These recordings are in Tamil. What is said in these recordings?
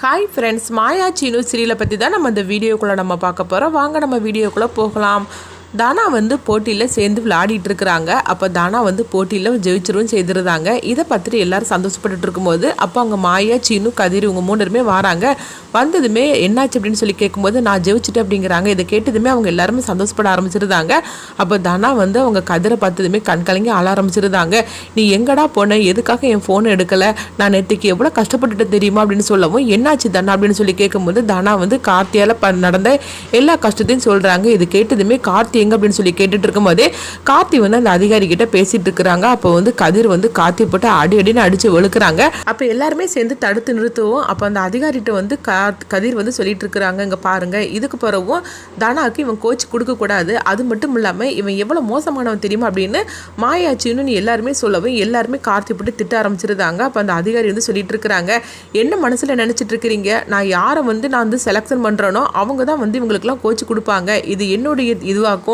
ஹாய் ஃப்ரெண்ட்ஸ், மாயா சீனு சீரியலை பற்றி தான் நம்ம இந்த வீடியோக்குள்ளே நம்ம பார்க்க போகிறோம். வாங்க நம்ம வீடியோக்குள்ளே போகலாம். தானா போட்டியில் சேர்ந்து விளையாடிட்டு இருக்கிறாங்க. அப்போ தானா போட்டியில் ஜெயிச்சிரும் செய்திருந்தாங்க. இதை பார்த்துட்டு எல்லாரும் சந்தோஷப்பட்டு இருக்கும்போது அப்போ அங்கே மாயா சீனு கதிர் இவங்க 3 பேருமே வராங்க. வந்ததுமே என்னாச்சு அப்படின்னு சொல்லி கேட்கும்போது நான் ஜெயிச்சிட்டேன் அப்படிங்கிறாங்க. இதை கேட்டதுமே அவங்க எல்லாருமே சந்தோஷப்பட ஆரம்பிச்சிருந்தாங்க. அப்போ தானா அவங்க கதிரை பார்த்ததுமே கண் கலங்கி ஆள ஆரம்பிச்சிருந்தாங்க. நீ எங்கடா போன, எதுக்காக என் ஃபோனை எடுக்கலை, நான் நேற்றுக்கு எவ்வளோ கஷ்டப்பட்டுட்டு தெரியுமா அப்படின்னு சொல்லவும் என்னாச்சு தானா அப்படின்னு சொல்லி கேட்கும்போது தானா கார்த்தியால் நடந்த எல்லா கஷ்டத்தையும் சொல்கிறாங்க. இது கேட்டதுமே கார்த்தி எங்க அப்படின்னு சொல்லி கேட்டுட்டு இருக்கும்போதே கார்த்தி அந்த அதிகாரி கிட்ட பேசிட்டு இருக்கிறாங்க. அப்போ கதிர் கார்த்தி போட்டு அடின்னு அடிச்சு வெளுக்குறாங்க. அப்போ எல்லாருமே சேர்ந்து தடுத்து நிறுத்துவோம். அப்போ அந்த அதிகாரிகிட்ட கதிர் சொல்லிட்டு இருக்கிறாங்க, இங்க பாருங்க, இதுக்கு பிறகும் தானாக்கு இவன் கோச் கொடுக்க கூடாது, அது மட்டும் இல்லாம இவன் எவ்வளவு மோசமானவன் தெரியுமா அப்படின்னு மாயாச்சின்னு எல்லாருமே சொல்லவும் எல்லாருமே கார்த்தி போட்டு திட்ட ஆரம்பிச்சிருந்தாங்க. அப்போ அந்த அதிகாரி சொல்லிட்டு இருக்கிறாங்க, என்ன மனசுல நினைச்சிட்டு இருக்கிறீங்க, நான் யாரை நான் செலக்ஷன் பண்றேனோ அவங்க தான் இவங்களுக்குலாம் கோச் கொடுப்பாங்க, இது என்னுடைய இதுவாக்கும்,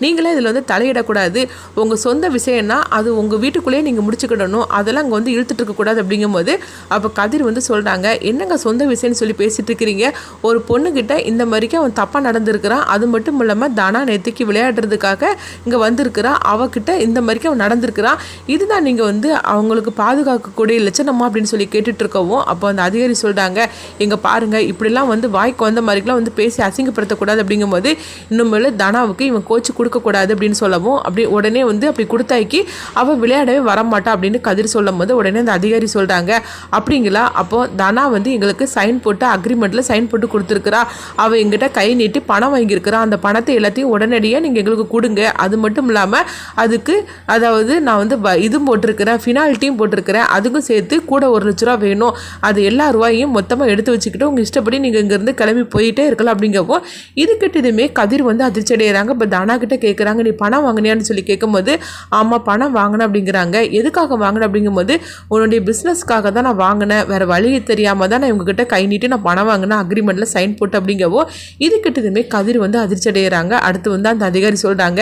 நீங்களே இதில் தலையிடக்கூடாது, உங்கள் சொந்த விஷயம்னா அது உங்கள் வீட்டுக்குள்ளேயே நீங்கள் முடிச்சுக்கிடணும், அதெல்லாம் அங்கே இழுத்துட்டு இருக்கக்கூடாது அப்படிங்கும்போது அப்போ கதிர் சொல்கிறாங்க, என்னங்க சொந்த விஷயம்னு சொல்லி பேசிட்டு இருக்கிறீங்க, ஒரு பொண்ணுக்கிட்ட இந்த மாதிரிக்கு அவன் தப்பாக நடந்திருக்கிறான், அது மட்டும் இல்லாமல் தானா நேற்றுக்கு விளையாடுறதுக்காக இங்கே வந்திருக்கிறான், அவகிட்ட இந்த மாதிரிக்கு அவன் நடந்திருக்கிறான், இதுதான் நீங்கள் அவங்களுக்கு பாதுகாக்கக்கூடிய லட்சணமா அப்படின்னு சொல்லி கேட்டுட்டு இருக்கவும் அப்போ அந்த அதிகாரி சொல்கிறாங்க, எங்கே பாருங்கள், இப்படிலாம் வாய்க்கு வந்த மாதிரிலாம் பேசி அசிங்கப்படுத்தக்கூடாது அப்படிங்கும்போது இன்னும் தானாவுக்கு இவன் கோச்சு கொடுக்கக்கூடாது அப்படின்னு சொல்லவும் அப்படி உடனே அப்படி கொடுத்தாக்கி அவள் விளையாடவே வரமாட்டா அப்படின்னு கதிர் சொல்லும் போது உடனே அந்த அதிகாரி சொல்கிறாங்க, அப்படிங்களா, அப்போ தானா எங்களுக்கு சைன் போட்டு அக்ரிமெண்ட்டில் சைன் போட்டு கொடுத்துருக்குறா, அவள் எங்கிட்ட கை நீட்டி பணம் வாங்கியிருக்கிறா, அந்த பணத்தை எல்லாத்தையும் உடனடியாக நீங்கள் எங்களுக்கு கொடுங்க, அது மட்டும் இல்லாமல் அதுக்கு அதாவது நான் இதுவும் போட்டிருக்கிறேன், ஃபினால்ட்டியும் போட்டிருக்கிறேன், அதுக்கும் சேர்த்து கூட 1 லட்ச ரூபா வேணும், அது எல்லா ரூபாயும் மொத்தமாக எடுத்து வச்சுக்கிட்டு உங்கள் இஷ்டப்படி நீங்கள் இங்கேருந்து கிளம்பி போயிட்டே இருக்கலாம் அப்படிங்கவும் இது கிட்டதுமே கதிர் அதிர்ச்சி அடைகிறாங்க. இப்போ தானா கிட்ட கேட்குறாங்க, நீ பணம் வாங்கினியான்னு சொல்லி கேட்கும்போது ஆமாம் பணம் வாங்கினேன் அப்படிங்கிறாங்க. எதுக்காக வாங்கினேன் அப்படிங்கும்போது உன்னுடைய பிஸ்னஸ்க்காக தான் நான் வாங்கினேன், வேறு வழி தெரியாமல் தான் நான் இவங்ககிட்ட கை நீட்டி நான் பணம் வாங்கினேன், அக்ரிமெண்ட்டில் சைன் போட்டு அப்படிங்கவோ இது கிட்டதுமே கதிர் அதிர்ச்சி அடைகிறாங்க. அடுத்து அந்த அதிகாரி சொல்கிறாங்க,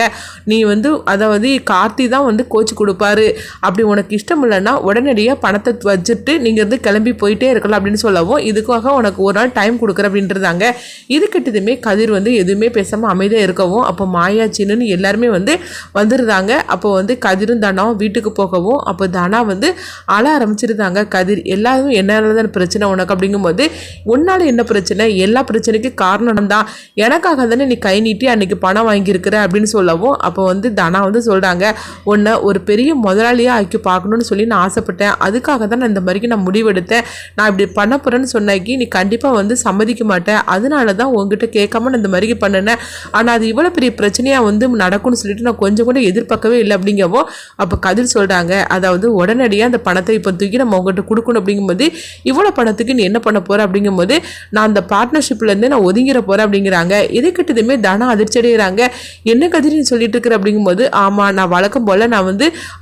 நீ அதாவது கார்த்தி தான் கோச் கொடுப்பாரு, அப்படி உனக்கு இஷ்டம் இல்லைன்னா உடனடியாக பணத்தை வச்சுட்டு நீங்கள் கிளம்பி போயிட்டே இருக்கலாம் அப்படின்னு சொல்லவும் இதுக்காக உனக்கு ஒரு நாள் டைம் கொடுக்குற அப்படின்றதாங்க. இது கிட்டதுமே கதிர் எதுவுமே பேசாமல் அமைதியாக இருக்கவும் அப்போ மாயாச்சின்னு எல்லாருமே வந்துருந்தாங்க. அப்போ கதிரும் தானாவும் வீட்டுக்கு போகவும் அப்போ தானா அழ ஆரம்பிச்சிருந்தாங்க. கதிர் எல்லாரும் என்னால தான் பிரச்சனை உனக்கு அப்படிங்கும்போது உன்னால என்ன பிரச்சனை, எல்லா பிரச்சனைக்கும் காரணம் தான், எனக்காக தானே நீ கை நீட்டி அன்னைக்கு பணம் வாங்கியிருக்கிற அப்படின்னு சொல்லவும் அப்போ தானா சொல்கிறாங்க, உன்னை ஒரு பெரிய முதலாளியாக ஆக்கி பார்க்கணும்னு சொல்லி நான் ஆசைப்பட்டேன், அதுக்காக தான் நான் இந்த மாதிரிக்கு நான் முடிவெடுத்தேன், நான் இப்படி பண்ண போகிறேன்னு சொன்னாக்கி நீ கண்டிப்பாக சம்மதிக்க மாட்டேன், அதனால தான் உங்ககிட்ட கேட்காம நான் இந்த மாதிரிக்கு பண்ணினேன், ஆனால் அது இவ்வளோ பெரிய பிரச்சனையாக நடக்கும்னு சொல்லிட்டு நான் கொஞ்சம் கூட எதிர்பார்க்கவே இல்லை அப்படிங்கவோ அப்போ கதிர் சொல்கிறாங்க, அதாவது உடனடியாக அந்த பணத்தை இப்போ தூக்கி நம்ம உங்கள்கிட்ட கொடுக்கணும் அப்படிங்கும்போது இவ்வளோ பணத்துக்கு நீ என்ன பண்ண போகிற அப்படிங்கும்போது நான் அந்த பார்ட்னர்ஷிப்லேருந்து நான் ஒதுங்கிற போகிறேன் அப்படிங்கிறாங்க. இதை கிட்டதுமே தானா அதிர்ச்சி அடைகிறாங்க. என்ன கதிர்னு சொல்லிட்டு இருக்கிற அப்படிங்கும்போது ஆமாம் நான் வழக்கம் போல் நான்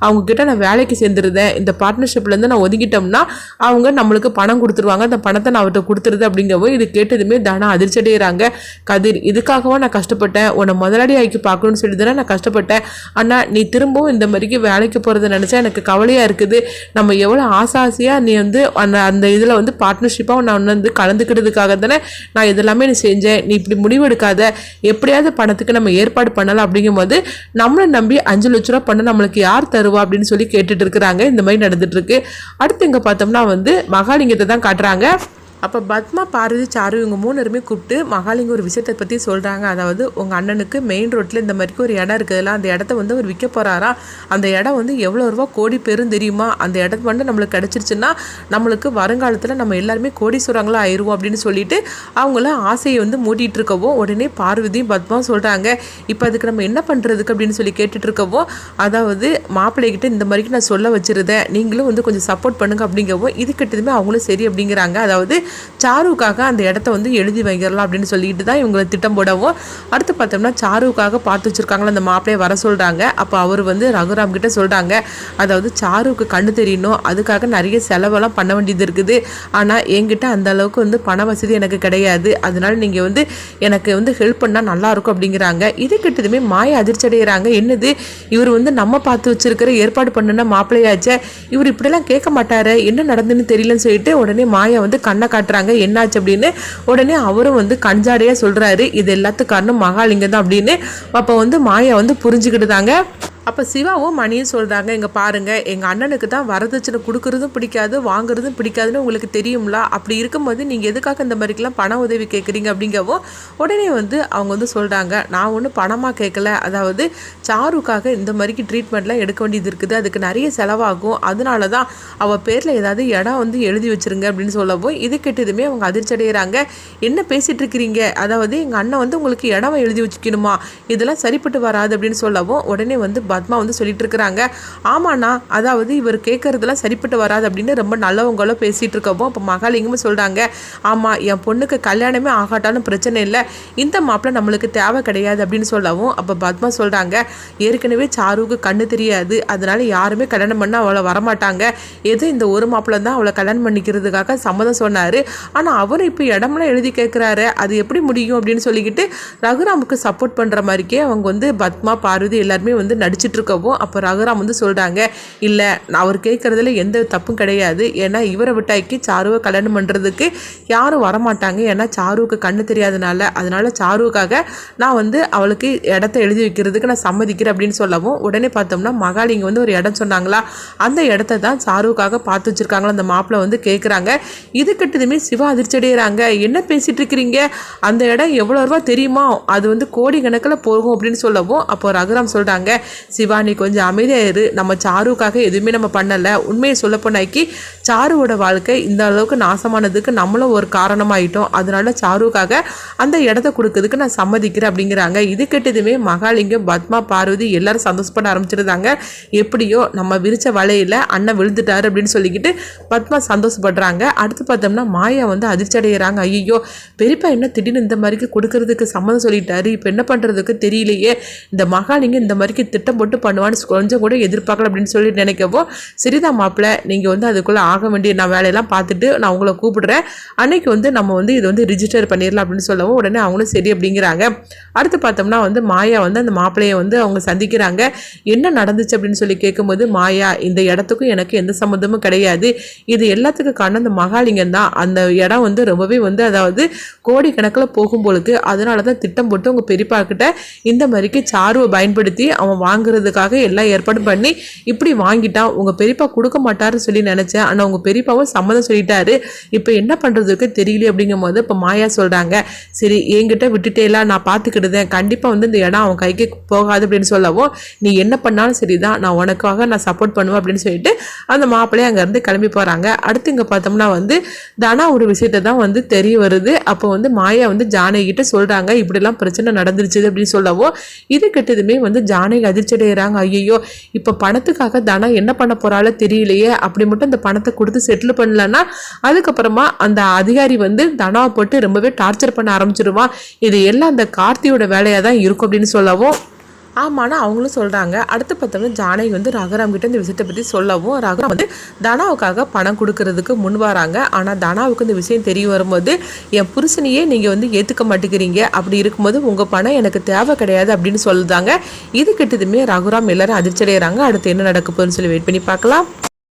அவங்கக்கிட்ட நான் வேலைக்கு சேர்ந்துருந்தேன், இந்த பார்ட்னர்ஷிப்லேருந்து நான் ஒதுங்கிட்டோம்னா அவங்க நம்மளுக்கு பணம் கொடுத்துருவாங்க, அந்த பணத்தை நான் அவர்கிட்ட கொடுத்துருது அப்படிங்கவோ இது கேட்டதுமே தானா அதிர்ச்சி அடைகிறாங்க. கதிர் இதுக்காகவோ நான் கஷ்டப்பட்டேன், உன்னை முதலாளி ஆக்கி பார்க்கணும்னு சொல்லி தானே நான் கஷ்டப்பட்டேன், ஆனால் நீ திரும்பவும் இந்த மாதிரிக்கு வேலைக்கு போகிறத நினச்சா எனக்கு கவலையாக இருக்குது, நம்ம எவ்வளோ ஆசையாக நீ அந்த இதில் பார்ட்னர்ஷிப்பாக நான் கலந்துக்கிறதுக்காக தானே நான் இதெல்லாமே நீ செஞ்சேன், நீ இப்படி முடிவெடுக்காத, எப்படியாவது பணத்துக்கு நம்ம ஏற்பாடு பண்ணலாம் அப்படிங்கும்போது நம்மளை நம்பி 5 லட்ச ரூபா பண்ண நம்மளுக்கு யார் தருவா அப்படின்னு சொல்லி கேட்டுட்டு இருக்கிறாங்க. இந்த மாதிரி நடந்துட்டு இருக்கு. அடுத்து இங்கே பார்த்தோம்னா மகாலிங்கத்தை தான் காட்டுறாங்க. அப்போ பத்மா, பார்வதி, சாரு இவங்க 3 பேருமே கூப்பிட்டு மகாலிங்க ஒரு விஷயத்தை பற்றி சொல்கிறாங்க. அதாவது உங்கள் அண்ணனுக்கு மெயின் ரோட்டில் இந்த மாதிரிக்கு ஒரு இடம் இருக்குதுல்ல, அந்த இடத்த அவர் விற்க போகிறாரா, அந்த இடம் எவ்வளோ ரூபா கோடி பெரும் தெரியுமா, அந்த இடத்து நம்மளுக்கு கிடச்சிருச்சுன்னா நம்மளுக்கு வருங்காலத்தில் நம்ம எல்லாருமே கோடீஸ்வரங்களா ஆயிடுவோம் அப்படின்னு சொல்லிட்டு அவங்கள ஆசையை மூட்டிகிட்டு இருக்கவும் உடனே பார்வதியும் பத்மாவும் சொல்கிறாங்க, இப்போ அதுக்கு நம்ம என்ன பண்ணுறதுக்கு அப்படின்னு சொல்லி கேட்டுட்டு இருக்கவும் அதாவது மாப்பிள்ளைகிட்ட இந்த மாதிரிக்கு நான் சொல்ல வச்சுருந்தேன், நீங்களும் கொஞ்சம் சப்போர்ட் பண்ணுங்க அப்படிங்கவும் இது கிட்டதுமே அவங்களும் சரி அப்படிங்கிறாங்க. அதாவது சாருக்காக அந்த இடத்த எழுதி வைக்கிறலாம் அப்படின்னு சொல்லிட்டு தான் இவங்களை திட்டம் போடவும் அடுத்து பார்த்தோம்னா சாருக்காக பார்த்து வச்சுருக்காங்களா அந்த மாப்பிளையை வர சொல்கிறாங்க. அப்போ அவர் ரகுராம் கிட்ட சொல்கிறாங்க, அதாவது சாருக்கு கண்ணு தெரியணும், அதுக்காக நிறைய செலவெல்லாம் பண்ண வேண்டியது இருக்குது, ஆனால் என்கிட்ட அந்த அளவுக்கு பண வசதி எனக்கு கிடையாது, அதனால நீங்கள் எனக்கு ஹெல்ப் பண்ணால் நல்லாயிருக்கும் அப்படிங்கிறாங்க. இது கிட்டதுமே மாய அதிர்ச்சி அடைகிறாங்க. என்னது இவர் நம்ம பார்த்து வச்சிருக்கிற ஏற்பாடு பண்ணுன மாப்பிள்ளையாச்சே, இவர் இப்படிலாம் கேட்க மாட்டாரு, என்ன நடந்துன்னு தெரியலன்னு சொல்லிட்டு உடனே மாயா கண்ணை காட்டுறாங்க என்னாச்சு அப்படின்னு. உடனே அவரும் வந்து கஞ்சாடையாக சொல்கிறாரு இது எல்லாத்துக்கும் காரணம் மகாலிங்கம் தான் அப்படின்னு. அப்போ வந்து மாயா வந்து புரிஞ்சுக்கிட்டுதாங்க. அப்போ சிவாவும் மணியும் சொல்கிறாங்க, இங்கே பாருங்கள் எங்கள் அண்ணனுக்கு தான் வரதட்சணை கொடுக்குறதும் பிடிக்காது வாங்குறதும் பிடிக்காதுன்னு உங்களுக்கு தெரியும்ல, அப்படி இருக்கும்போது நீங்கள் எதுக்காக இந்த மாதிரிக்கெலாம் பண உதவி கேட்குறீங்க அப்படிங்கவும். உடனே வந்து அவங்க வந்து சொல்கிறாங்க, நான் ஒன்றும் பணமாக கேட்கல, அதாவது சாருக்காக இந்த மாதிரிக்கு ட்ரீட்மெண்ட்லாம் எடுக்க வேண்டியது இருக்குது, அதுக்கு நிறைய செலவாகும், அதனால தான் அவள் பேரில் ஏதாவது இடம் வந்து எழுதி வச்சுருங்க அப்படின்னு சொல்லவும். இது கேட்டதுமே அவங்க அதிர்ச்சி அடைகிறாங்க. என்ன பேசிகிட்டு இருக்கிறீங்க, அதாவது எங்கள் அண்ணன் வந்து உங்களுக்கு இடம் எழுதி வச்சுக்கணுமா, இதெல்லாம் சரிப்பட்டு வராது அப்படின்னு சொல்லவும். உடனே வந்து பத்மா வந்து சொல்லிட்டு இருக்கிறாங்க, ஆமாண்ணா அதாவது இவர் கேட்கறதெல்லாம் சரிப்பட்டு வராது அப்படின்னு ரொம்ப நல்லவங்களும் பேசிகிட்டு இருக்கவும். அப்போ மகாலிங்கமும் சொல்கிறாங்க, ஆமாம் என் பொண்ணுக்கு கல்யாணமே ஆகாட்டாலும் பிரச்சனை இல்லை, இந்த மாப்பிள்ளை நம்மளுக்கு தேவை கிடையாது அப்படின்னு சொல்லவும். அப்போ பத்மா சொல்கிறாங்க, ஏற்கனவே சாருவுக்கு கண்ணு தெரியாது, அதனால யாருமே கல்யாணம் பண்ண அவளை வரமாட்டாங்க, ஏதோ இந்த ஒரு மாப்பிள்ளை தான் அவளை கல்யாணம் பண்ணிக்கிறதுக்காக சம்மதம் சொன்னார், ஆனால் அவரும் இப்போ இடமெல்லாம் எழுதி கேட்குறாரு, அது எப்படி முடியும் அப்படின்னு சொல்லிக்கிட்டு ரகுராமுக்கு சப்போர்ட் பண்ணுற மாதிரிக்கே அவங்க வந்து பத்மா பார்வதி எல்லாருமே வந்து நடிச்சிட்டு இருக்கவும். அப்போ ரகுராம் வந்து சொல்கிறாங்க, இல்லை அவர் கேட்குறதுல எந்த தப்பும் கிடையாது, ஏன்னா இவரை விட்டாக்கி சாருவை கல்யாணம் பண்ணுறதுக்கு யாரும் வரமாட்டாங்க, ஏன்னா சாருவுக்கு கண்ணு தெரியாதனால, அதனால சாருவுக்காக நான் வந்து அவளுக்கு இடத்த எழுதி வைக்கிறதுக்கு நான் சம்மதிக்கிறேன் அப்படின்னு சொல்லவும். உடனே பார்த்தோம்னா மகாலிங்க வந்து ஒரு இடம் சொன்னாங்களா, அந்த இடத்த தான் சாருவுக்காக பார்த்து வச்சுருக்காங்களா அந்த மாப்பிள்ளை வந்து கேட்குறாங்க. இது கிட்டதுமே சிவா அதிர்ச்சி அடைகிறாங்க, என்ன பேசிகிட்டு இருக்கிறீங்க, அந்த இடம் எவ்வளோ ரூபா தெரியுமா, அது வந்து கோடி கணக்கில் போகும் அப்படின்னு சொல்லவும். அப்போ ரகுராம் சொல்கிறாங்க, சிவா நீ கொஞ்சம் அமைதியாக இரு, நம்ம சாருக்காக எதுவுமே நம்ம பண்ணலை, உண்மையை சொல்லப்போனாக்கி சாருவோட வாழ்க்கை இந்த அளவுக்கு நாசமானதுக்கு நம்மளும் ஒரு காரணமாயிட்டோம், அதனால சாருக்காக அந்த இடத்த கொடுக்கறதுக்கு நான் சம்மதிக்கிறேன் அப்படிங்கிறாங்க. இது கேட்டதுமே மகாலிங்கம் பத்மா பார்வதி எல்லாரும் சந்தோஷப்பட ஆரம்பிச்சிருந்தாங்க. எப்படியோ நம்ம விரிச்ச வலையில் அண்ணன் விழுந்துட்டாரு அப்படின்னு சொல்லிக்கிட்டு பத்மா சந்தோஷப்படுறாங்க. அடுத்து பார்த்தோம்னா மாயா வந்து அதிர்ச்சி அடைகிறாங்க, ஐயோ பெரியப்பா என்ன திடீர்னு இந்த மாதிரிக்கு கொடுக்கறதுக்கு சம்மதம் சொல்லிட்டாரு, இப்போ என்ன பண்ணுறதுக்கு தெரியலையே, இந்த மகாலிங்கம் இந்த மாதிரிக்கு திட்டம் போட்டு பண்ணுவான்னு கொஞ்சம் கூட எதிர்பார்க்கல அப்படின்னு சொல்லி நினைக்கவோ. சரிதான் மாப்பிள்ளை, நீங்கள் வந்து அதுக்குள்ளே ஆக வேண்டிய நான் வேலையெல்லாம் பார்த்துட்டு நான் உங்களை கூப்பிடுறேன், அன்னைக்கு வந்து நம்ம வந்து இது வந்து ரிஜிஸ்டர் பண்ணிடலாம் அப்படின்னு சொல்லவும். உடனே அவங்களும் சரி அப்படிங்கிறாங்க. அடுத்து பார்த்தோம்னா வந்து மாயா வந்து அந்த மாப்பிள்ளையை வந்து அவங்க சந்திக்கிறாங்க. என்ன நடந்துச்சு அப்படின்னு சொல்லி கேட்கும்போது, மாயா இந்த இடத்துக்கும் எனக்கு எந்த சம்மந்தமும் கிடையாது, இது எல்லாத்துக்கும் காரணம் அந்த மகாலிங்கம் தான், அந்த இடம் வந்து ரொம்பவே வந்து அதாவது கோடி கணக்கில் போகும்போது அதனால தான் திட்டம் போட்டு உங்கள் பெரியப்பா கிட்ட இந்த மாதிரிக்கு சாருவை பயன்படுத்தி அவன் வாங்குறதுக்காக எல்லாம் ஏற்பாடு பண்ணி இப்படி வாங்கிட்டான், உங்கள் பெரியப்பா கொடுக்க மாட்டாருன்னு சொல்லி நினச்சேன், ஆனால் உங்கள் பெரியப்பாவும் சம்மதம் சொல்லிட்டாரு, இப்போ என்ன பண்ணுறதுக்கு தெரியல அப்படிங்கும் போது இப்போ மாயா சொல்கிறாங்க, சரி என்கிட்ட விட்டுட்டேலாம் நான் பார்த்துக்கிடுதேன், கண்டிப்பாக வந்து இந்த இடம் அவன் கைக்கு போகாது அப்படின்னு சொல்லவும். நீ என்ன பண்ணாலும் சரிதான், நான் உனக்காக நான் சப்போர்ட் பண்ணுவேன் அப்படின்னு சொல்லிட்டு அந்த மாப்பிள்ளையை அங்கேருந்து கிளம்பி போகிறாங்க. அடுத்து இங்கே பார்த்தோம்னா வந்து தனா ஒரு விஷயத்தை தான் வந்து தெரிய வருது. அப்போ வந்து மாயா வந்து ஜானகிட்ட சொல்கிறாங்க, இப்படிலாம் பிரச்சனை நடந்துருச்சு அப்படின்னு சொல்லவும். இது கிட்டதுமே வந்து ஜானகி அதிர்ச்சி அடைகிறாங்க, ஐயோ இப்போ பணத்துக்காக தனா என்ன பண்ண போறாளோ தெரியலையே, அப்படி மட்டும் இந்த பணத்தை கொடுத்து செட்டில் பண்ணலன்னா அதுக்கப்புறமா அந்த அதிகாரி வந்து தனாவை போட்டு ரொம்பவே டார்ச்சர் பண்ண ஆரம்பிச்சிருவான், இது எல்லாம் அந்த கார்த்தியோட வேலையாக தான் இருக்கும் அப்படின்னு சொல்லவும். ஆமானா அவங்களும் சொல்கிறாங்க. அடுத்து பார்த்தோம்னா ஜானகி வந்து ரகுராம் கிட்ட இந்த விஷயத்தை பற்றி சொல்லவும் ரகுராம் வந்து தனாவுக்காக பணம் கொடுக்கறதுக்கு முன் வராங்க. ஆனால் தனாவுக்கு இந்த விஷயம் தெரிய வரும்போது, என் புருஷனையே நீங்கள் வந்து ஏற்றுக்க மாட்டேங்கிறீங்க, அப்படி இருக்கும்போது உங்கள் பணம் எனக்கு தேவை கிடையாது அப்படின்னு சொல்லுதாங்க. இது கிட்டதுமே ரகுராம் எல்லாரும் அதிர்ச்சி அடைகிறாங்க. அடுத்து என்ன நடக்க போகுதுன்னு சொல்லி வெயிட் பண்ணி பார்க்கலாம்.